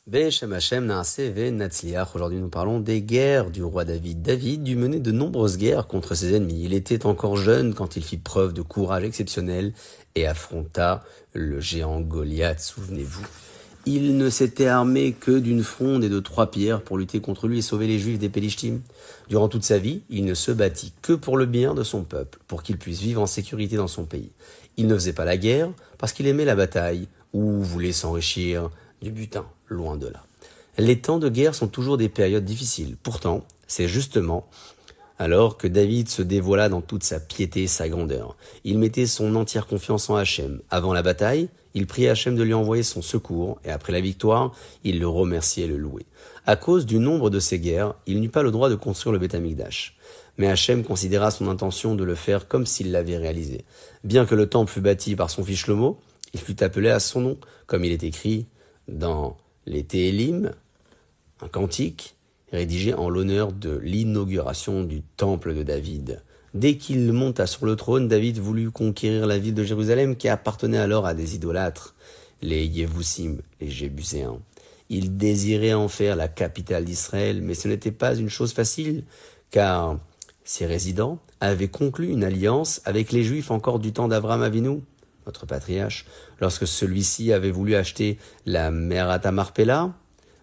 Beshem Hashem Naaseh Ve Natzliach. Aujourd'hui, nous parlons des guerres du roi David. David dut mener de nombreuses guerres contre ses ennemis. Il était encore jeune quand il fit preuve de courage exceptionnel et affronta le géant Goliath, souvenez-vous. Il ne s'était armé que d'une fronde et de 3 pierres pour lutter contre lui et sauver les Juifs des Pélishtim. Durant toute sa vie, il ne se battit que pour le bien de son peuple, pour qu'il puisse vivre en sécurité dans son pays. Il ne faisait pas la guerre parce qu'il aimait la bataille ou voulait s'enrichir du butin, loin de là. Les temps de guerre sont toujours des périodes difficiles. Pourtant, c'est justement alors que David se dévoila dans toute sa piété et sa grandeur. Il mettait son entière confiance en Hachem. Avant la bataille, il priait Hachem de lui envoyer son secours, et après la victoire, il le remerciait et le louait. À cause du nombre de ces guerres, il n'eut pas le droit de construire le Beth Amikdash. Mais Hachem considéra son intention de le faire comme s'il l'avait réalisé. Bien que le temple fût bâti par son fils Shlomo, il fut appelé à son nom, comme il est écrit dans les Téhélim, un cantique rédigé en l'honneur de l'inauguration du temple de David. Dès qu'il monta sur le trône, David voulut conquérir la ville de Jérusalem qui appartenait alors à des idolâtres, les Yévoussim, les Jébuséens. Il désirait en faire la capitale d'Israël, mais ce n'était pas une chose facile, car ses résidents avaient conclu une alliance avec les Juifs encore du temps d'Abraham Avinu, notre patriarche, lorsque celui-ci avait voulu acheter la Merat Marpella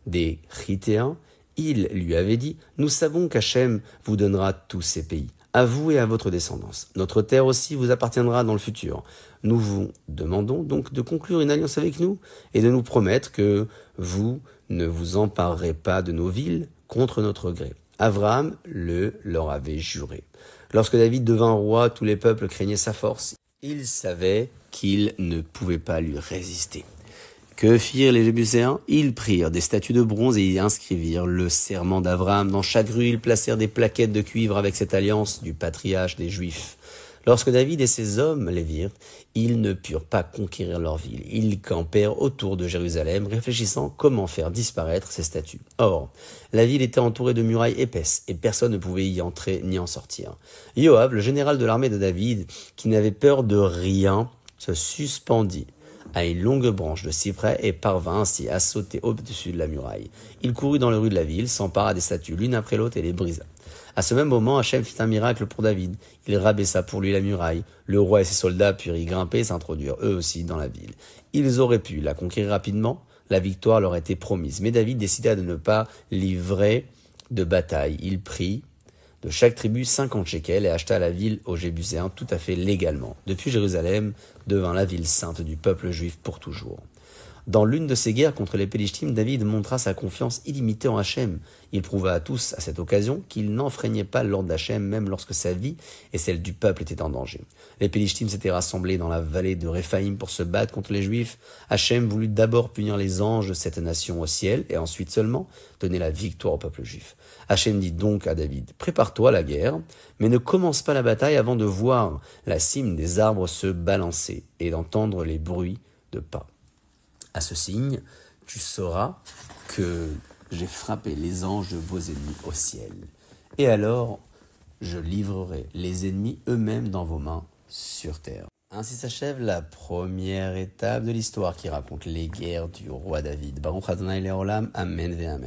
des Chittéens. Il lui avait dit « Nous savons qu'Hachem vous donnera tous ces pays, à vous et à votre descendance. Notre terre aussi vous appartiendra dans le futur. Nous vous demandons donc de conclure une alliance avec nous et de nous promettre que vous ne vous emparerez pas de nos villes contre notre gré. » Abraham leur avait juré. Lorsque David devint roi, tous les peuples craignaient sa force. Ils savaient qu'ils ne pouvaient pas lui résister. Que firent les Jébuséens? Ils prirent des statues de bronze et y inscrivirent le serment d'Abraham. Dans chaque rue, ils placèrent des plaquettes de cuivre avec cette alliance du patriarche des Juifs. Lorsque David et ses hommes les virent, ils ne purent pas conquérir leur ville. Ils campèrent autour de Jérusalem, réfléchissant comment faire disparaître ces statues. Or, la ville était entourée de murailles épaisses, et personne ne pouvait y entrer ni en sortir. Joab, le général de l'armée de David, qui n'avait peur de rien, se suspendit à une longue branche de cyprès et parvint ainsi à sauter au-dessus de la muraille. Il courut dans les rues de la ville, s'empara des statues l'une après l'autre et les brisa. À ce même moment, Hachem fit un miracle pour David. Il rabaissa pour lui la muraille. Le roi et ses soldats purent y grimper et s'introduire eux aussi dans la ville. Ils auraient pu la conquérir rapidement, la victoire leur était promise. Mais David décida de ne pas livrer de bataille. Il prit de chaque tribu 50 shekels et acheta la ville aux Jébuséens tout à fait légalement. Depuis Jérusalem devint la ville sainte du peuple juif pour toujours. Dans l'une de ces guerres contre les Pélishtim, David montra sa confiance illimitée en Hachem. Il prouva à tous, à cette occasion, qu'il n'enfreignait pas l'ordre d'Hachem, même lorsque sa vie et celle du peuple étaient en danger. Les Pélishtim s'étaient rassemblés dans la vallée de Réphaïm pour se battre contre les Juifs. Hachem voulut d'abord punir les anges de cette nation au ciel, et ensuite seulement donner la victoire au peuple juif. Hachem dit donc à David, « Prépare-toi à la guerre, mais ne commence pas la bataille avant de voir la cime des arbres se balancer et d'entendre les bruits de pas. À ce signe, tu sauras que j'ai frappé les anges de vos ennemis au ciel. Et alors, je livrerai les ennemis eux-mêmes dans vos mains sur terre. » Ainsi s'achève la première étape de l'histoire qui raconte les guerres du roi David. Baruch Adonai Leolam, Amen ve Amen.